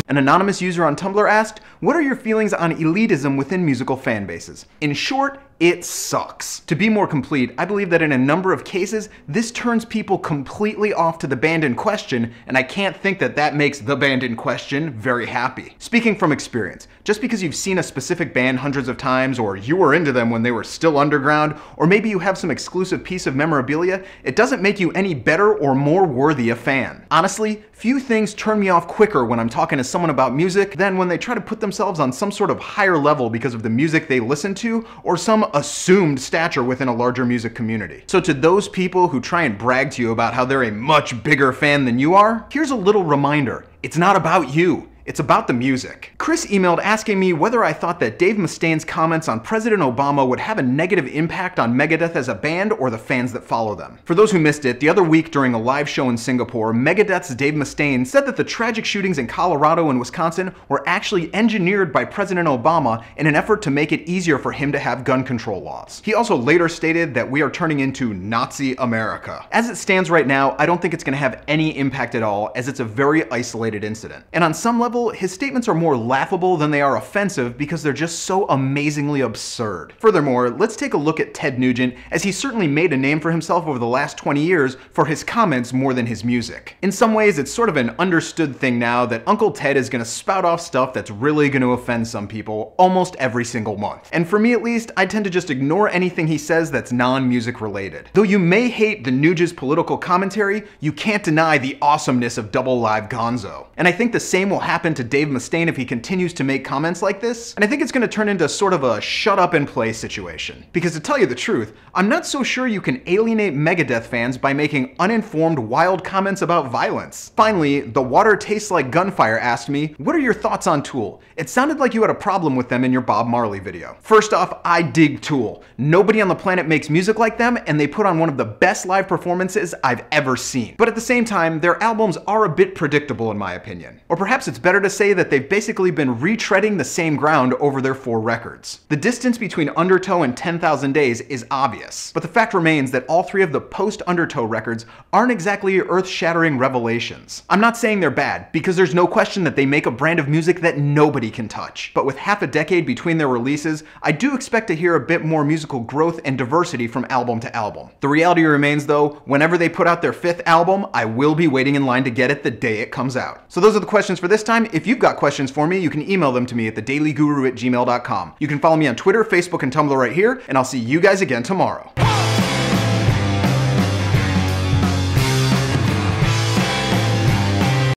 An anonymous user on Tumblr asked, what are your feelings on elitism within musical fan bases? In short, it sucks. To be more complete, I believe that in a number of cases, this turns people completely off to the band in question, and I can't think that that makes the band in question very happy. Speaking from experience, just because you've seen a specific band hundreds of times, or you were into them when they were still underground, or maybe you have some exclusive piece of memorabilia, it doesn't make you any better or more worthy a fan. Honestly, few things turn me off quicker when I'm talking to someone about music than when they try to put themselves on some sort of higher level because of the music they listen to, or some assumed stature within a larger music community. So to those people who try and brag to you about how they're a much bigger fan than you are, here's a little reminder. It's not about you. It's about the music. Chris emailed asking me whether I thought that Dave Mustaine's comments on President Obama would have a negative impact on Megadeth as a band or the fans that follow them. For those who missed it, the other week during a live show in Singapore, Megadeth's Dave Mustaine said that the tragic shootings in Colorado and Wisconsin were actually engineered by President Obama in an effort to make it easier for him to have gun control laws. He also later stated that we are turning into Nazi America. As it stands right now, I don't think it's going to have any impact at all, as it's a very isolated incident. And on some level, his statements are more laughable than they are offensive because they're just so amazingly absurd. Furthermore, let's take a look at Ted Nugent, as he certainly made a name for himself over the last 20 years for his comments more than his music. In some ways, it's sort of an understood thing now that Uncle Ted is going to spout off stuff that's really going to offend some people almost every single month. And for me at least, I tend to just ignore anything he says that's non-music related. Though you may hate the Nugent's political commentary, you can't deny the awesomeness of Double Live Gonzo. And I think the same will happen to Dave Mustaine if he continues to make comments like this, and I think it's going to turn into sort of a shut up and play situation. Because to tell you the truth, I'm not so sure you can alienate Megadeth fans by making uninformed, wild comments about violence. Finally, The Water Tastes Like Gunfire asked me, what are your thoughts on Tool? It sounded like you had a problem with them in your Bob Marley video. First off, I dig Tool. Nobody on the planet makes music like them, and they put on one of the best live performances I've ever seen. But at the same time, their albums are a bit predictable in my opinion. Or perhaps it's better to say that they've basically been retreading the same ground over their 4 records. The distance between Undertow and 10,000 Days is obvious, but the fact remains that all 3 of the post-Undertow records aren't exactly earth-shattering revelations. I'm not saying they're bad, because there's no question that they make a brand of music that nobody can touch. But with half a decade between their releases, I do expect to hear a bit more musical growth and diversity from album to album. The reality remains though, whenever they put out their 5th album, I will be waiting in line to get it the day it comes out. So those are the questions for this time. If you've got questions for me, you can email them to me at thedailyguru@gmail.com. You can follow me on Twitter, Facebook, and Tumblr right here, and I'll see you guys again tomorrow.